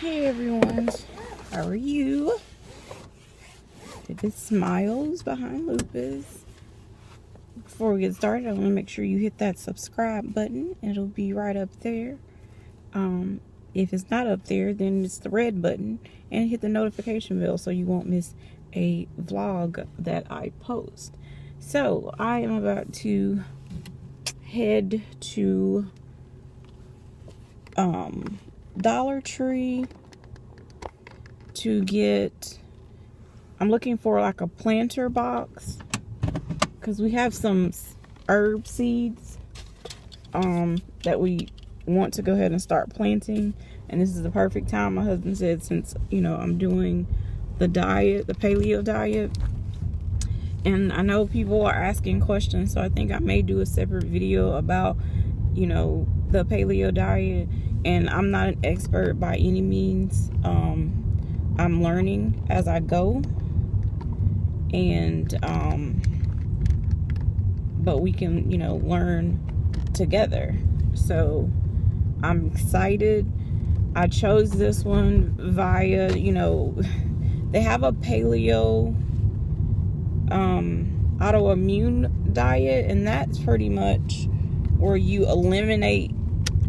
Hey everyone, how are you? It is Smiles behind Lupus. Before we get started, I want to make sure you hit that subscribe button. It'll be right up there. If it's not up there, then it's the red button, and hit the notification bell so you won't miss a vlog that I post. So I am about to head to Dollar Tree to get, I'm looking for like a planter box because we have some herb seeds that we want to go ahead and start planting, and this is the perfect time. My husband said, since I'm doing the diet, the paleo diet, and I know people are asking questions, so I think I may do a separate video about the paleo diet. And I'm not an expert by any means. I'm learning as I go, and but we can learn together. So I'm excited. I chose this one via they have a paleo autoimmune diet, and that's pretty much where you eliminate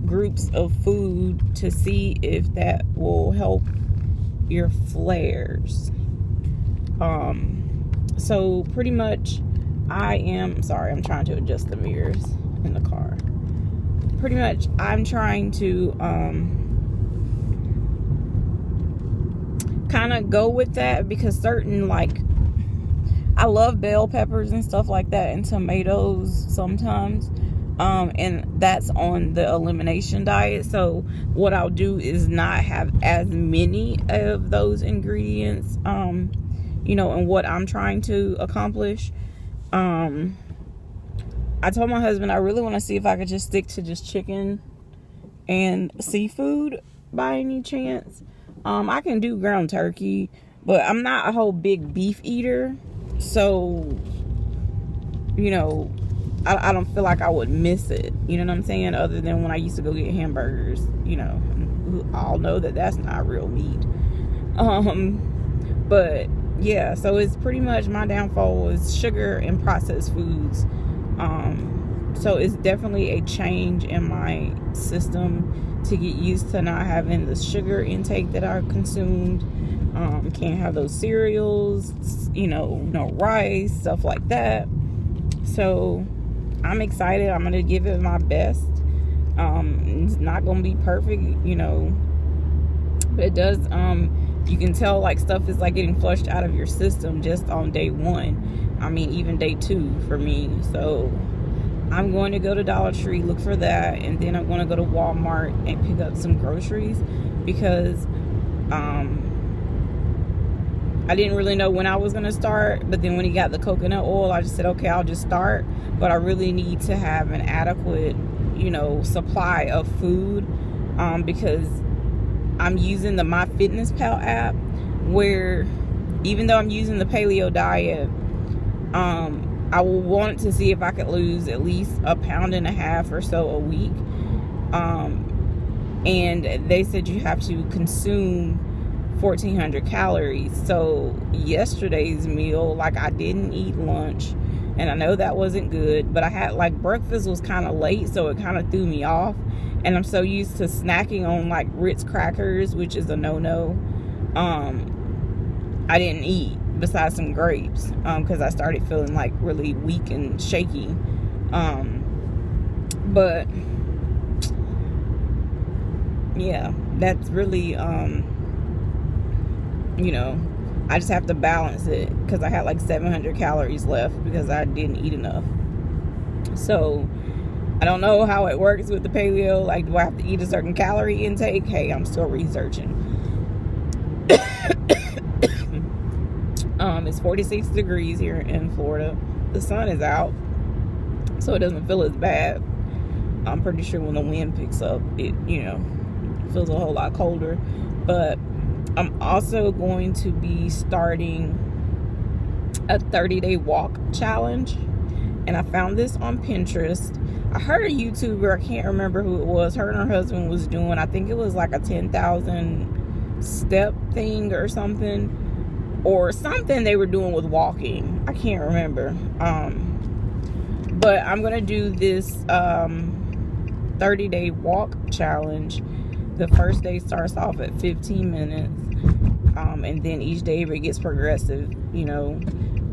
groups of food to see if that will help your flares. So pretty much I'm trying to adjust the mirrors in the car. Pretty much I'm trying to kind of go with that, because certain, like, I love bell peppers and stuff like that, and tomatoes sometimes. And that's on the elimination diet. So what I'll do is not have as many of those ingredients, and what I'm trying to accomplish. I told my husband I really want to see if I could just stick to just chicken and seafood by any chance. I can do ground turkey, but I'm not a whole big beef eater. So, I don't feel like I would miss it, you know what I'm saying? Other than when I used to go get hamburgers, we all know that that's not real meat. But yeah, so it's pretty much my downfall is sugar and processed foods. So it's definitely a change in my system to get used to not having the sugar intake that I consumed. Can't have those cereals, no rice, stuff like that. So I'm excited. I'm gonna give it my best. It's not gonna be perfect, but it does. You can tell like stuff is like getting flushed out of your system just on day one. I mean, even day two for me. So I'm going to go to Dollar Tree, look for that, and then I'm going to go to Walmart and pick up some groceries, because I didn't really know when I was going to start, but then when he got the coconut oil, I just said, okay, I'll just start. But I really need to have an adequate, supply of food, because I'm using the MyFitnessPal app, where even though I'm using the paleo diet, I will want to see if I could lose at least 1.5 pounds or so a week. And they said you have to consume 1,400 calories. So yesterday's meal, like, I didn't eat lunch, and I know that wasn't good, but I had, like, breakfast was kind of late, so it kind of threw me off. And I'm so used to snacking on like Ritz crackers, which is a no-no. I didn't eat besides some grapes, because I started feeling like really weak and shaky. But yeah, that's really I just have to balance it, because I had like 700 calories left because I didn't eat enough. So I don't know how it works with the paleo. Like, do I have to eat a certain calorie intake? Hey, I'm still researching. It's 46 degrees here in Florida. The sun is out, so it doesn't feel as bad. I'm pretty sure when the wind picks up, it feels a whole lot colder. But I'm also going to be starting a 30-day walk challenge, and I found this on Pinterest. I heard a YouTuber, I can't remember who it was, her and her husband was doing, I think it was like a 10,000 step thing or something they were doing with walking. I can't remember. But I'm gonna do this 30-day walk challenge. The first day starts off at 15 minutes, and then each day it gets progressive.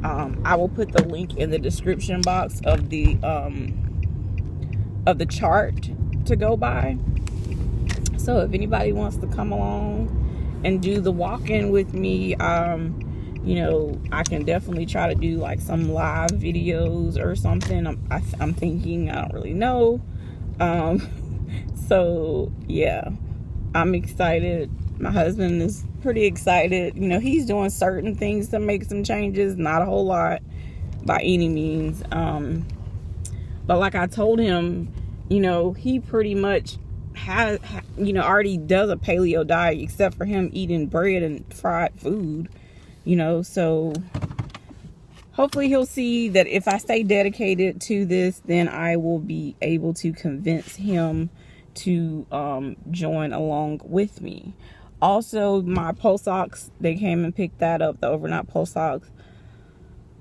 I will put the link in the description box of the chart to go by. So if anybody wants to come along and do the walking with me, I can definitely try to do like some live videos or something. I'm thinking, I don't really know. So yeah, I'm excited. My husband is pretty excited. He's doing certain things to make some changes, not a whole lot by any means. But like I told him, he pretty much already does a paleo diet, except for him eating bread and fried food, so hopefully he'll see that if I stay dedicated to this, then I will be able to convince him to join along with me. Also, my pulse ox, they came and picked that up, the overnight pulse ox.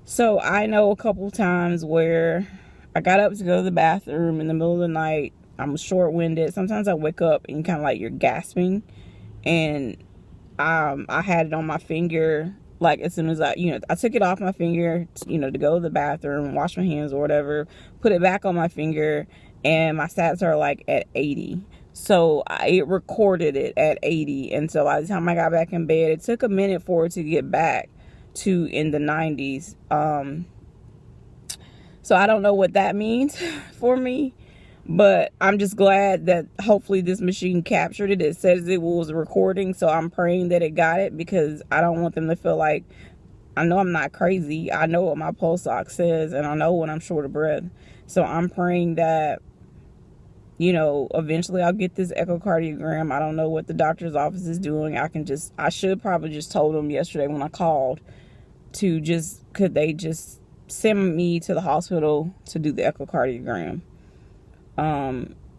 So I know a couple times where I got up to go to the bathroom in the middle of the night. I'm short-winded. Sometimes I wake up and kind of like you're gasping, and I had it on my finger. Like as soon as I took it off my finger, to go to the bathroom, wash my hands or whatever, put it back on my finger, and my stats are like at 80. So it recorded it at 80, and so by the time I got back in bed, it took a minute for it to get back to in the 90s. So I don't know what that means for me, but I'm just glad that hopefully this machine captured it. It says it was recording, so I'm praying that it got it, because I don't want them to feel like, I know I'm not crazy. I know what my pulse ox says, and I know when I'm short of breath. So I'm praying that, eventually I'll get this echocardiogram. I don't know what the doctor's office is doing. I should probably just told them yesterday when I called could they just send me to the hospital to do the echocardiogram,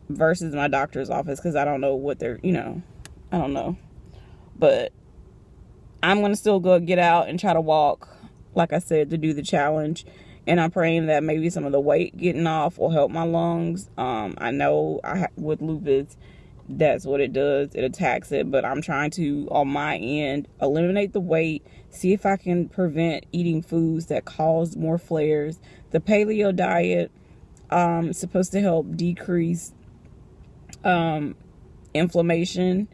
versus my doctor's office, because I don't know what they're, I don't know. But I'm going to still go get out and try to walk, like I said, to do the challenge. And I'm praying that maybe some of the weight getting off will help my lungs. I know with lupus, that's what it does. It attacks it. But I'm trying to, on my end, eliminate the weight. See if I can prevent eating foods that cause more flares. The paleo diet is supposed to help decrease inflammation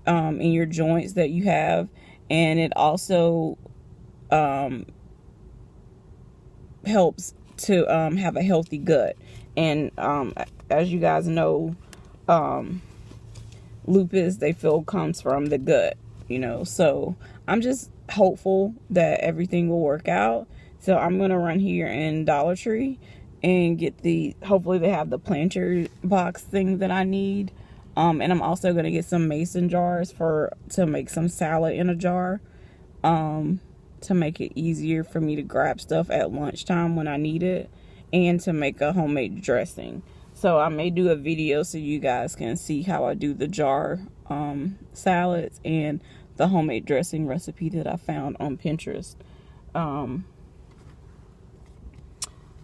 in your joints that you have. And it also helps to have a healthy gut. And as you guys know, lupus, they feel, comes from the gut, so I'm just hopeful that everything will work out. So I'm gonna run here in Dollar Tree and get hopefully they have the planter box thing that I need, and I'm also gonna get some mason jars to make some salad in a jar, to make it easier for me to grab stuff at lunchtime when I need it, and to make a homemade dressing. So I may do a video so you guys can see how I do the jar salads and the homemade dressing recipe that I found on Pinterest.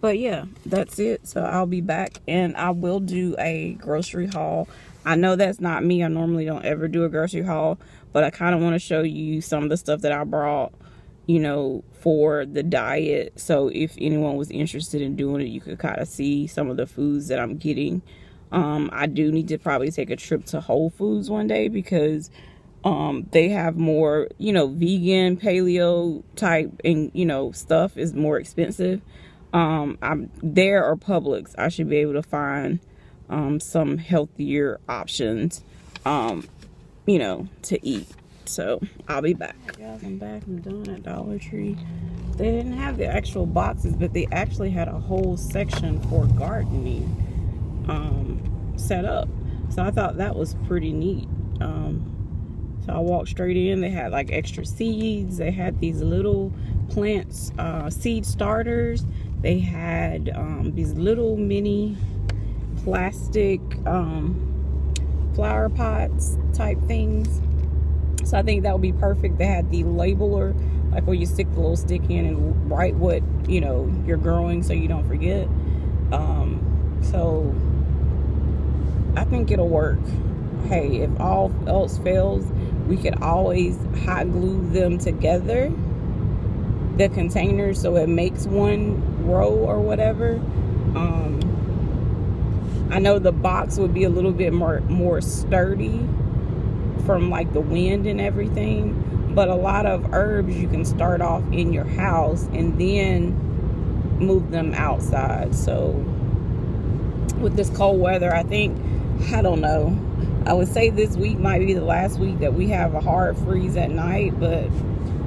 But yeah, that's it. So I'll be back, and I will do a grocery haul. I know that's not me. I normally don't ever do a grocery haul, but I kind of want to show you some of the stuff that I brought, for the diet. So if anyone was interested in doing it, you could kind of see some of the foods that I'm getting. I do need to probably take a trip to Whole Foods one day, because they have more, vegan, paleo type, and, stuff is more expensive. I'm there, or Publix. I should be able to find some healthier options, to eat. So I'll be back. Guys, I'm back. I'm done at Dollar Tree. They didn't have the actual boxes, but they actually had a whole section for gardening set up. So I thought that was pretty neat. So I walked straight in. They had like extra seeds. They had these little plants, seed starters. They had these little mini plastic flower pots type things. So I think that would be perfect. They had the labeler, like where you stick the little stick in and write what, you know, you're growing so you don't forget. So I think it'll work. Hey, if all else fails, we could always hot glue them together, the containers, so it makes one row or whatever. I know the box would be a little bit more sturdy from like the wind and everything, but a lot of herbs you can start off in your house and then move them outside. So with this cold weather, I don't know, I would say this week might be the last week that we have a hard freeze at night, but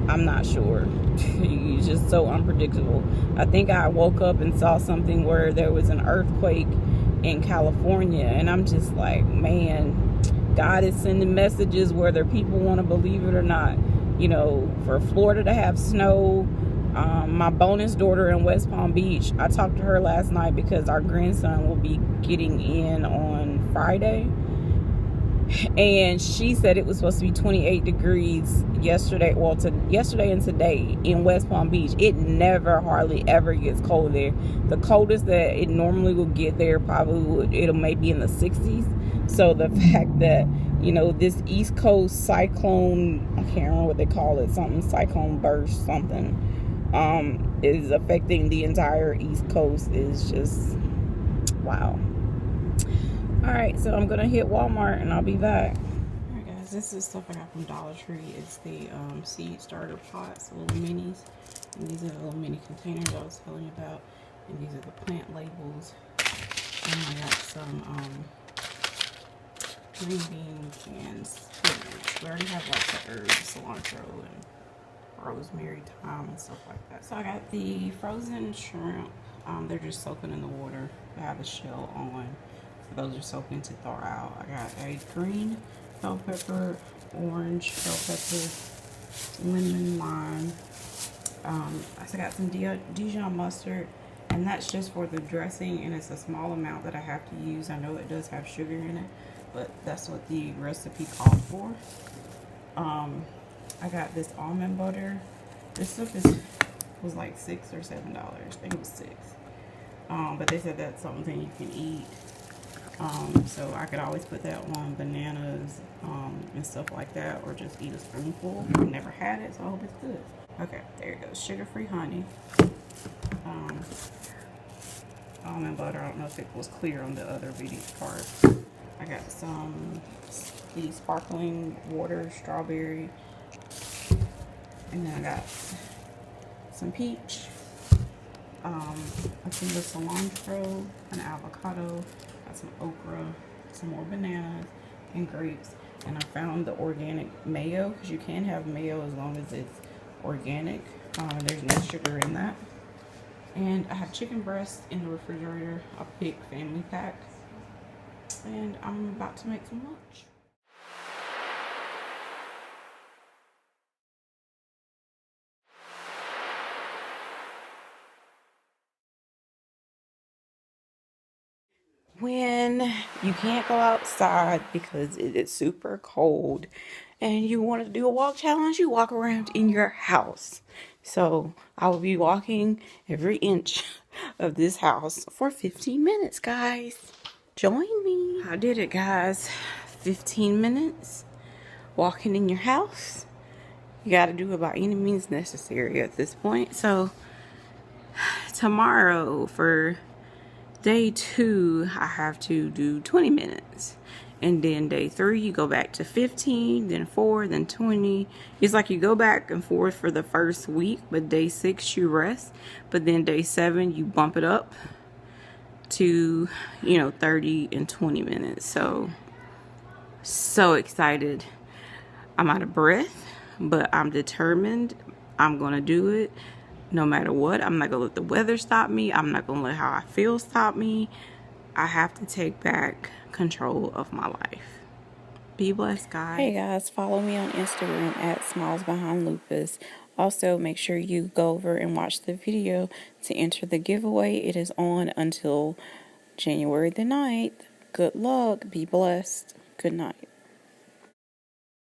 I'm not sure. It's just so unpredictable. I think I woke up and saw something where there was an earthquake in California, and I'm just like, man, God is sending messages whether people want to believe it or not. You know, for Florida to have snow. My bonus daughter in West Palm Beach, I talked to her last night because our grandson will be getting in on Friday, and she said it was supposed to be 28 degrees yesterday, yesterday and today in West Palm Beach. It never hardly ever gets cold there. The coldest that it normally will get there it'll maybe in the 60s. So the fact that, you know, this East Coast cyclone, I can't remember what they call it, something cyclone burst something, is affecting the entire East Coast is just wow. Alright, so I'm gonna hit Walmart and I'll be back. Alright guys, this is stuff I got from Dollar Tree. It's the seed starter pots, little minis. And these are the little mini containers I was telling you about. And these are the plant labels. And I got some green beans and spinach. We already have like the herbs, cilantro and rosemary, thyme and stuff like that. So I got the frozen shrimp. They're just soaking in the water. I have the shell on. So those are soaking to thaw out. I got a green bell pepper, orange bell pepper, lemon, lime. I also got some Dijon mustard, and that's just for the dressing, and it's a small amount that I have to use. I know it does have sugar in it, but that's what the recipe called for. I got this almond butter. This stuff was like $6 or $7. I think it was $6. But they said that's something you can eat. So I could always put that on bananas and stuff like that, or just eat a spoonful. I've never had it, so I hope it's good. Okay, there it goes. Sugar-free honey. Almond butter. I don't know if it was clear on the other video part. I got the sparkling water, strawberry, and then I got some peach, a thing of cilantro, an avocado, got some okra, some more bananas, and grapes. And I found the organic mayo, because you can have mayo as long as it's organic. There's no sugar in that. And I have chicken breast in the refrigerator, a big family pack. And I'm about to make some lunch. When you can't go outside because it is super cold and you want to do a walk challenge, you walk around in your house. So I will be walking every inch of this house for 15 minutes, guys. Join me. I did it, guys. 15 minutes walking in your house. You got to do it by any means necessary at this point. So tomorrow for day 2, I have to do 20 minutes. And then day 3, you go back to 15, then 4, then 20. It's like you go back and forth for the first week, but day 6 you rest. But then day 7, you bump it up to, 30 and 20 minutes. So excited. I'm out of breath, but I'm determined. I'm going to do it. No matter what, I'm not going to let the weather stop me. I'm not going to let how I feel stop me. I have to take back control of my life. Be blessed, guys. Hey, guys. Follow me on Instagram at Smiles Behind Lupus. Also, make sure you go over and watch the video to enter the giveaway. It is on until January the 9th. Good luck. Be blessed. Good night.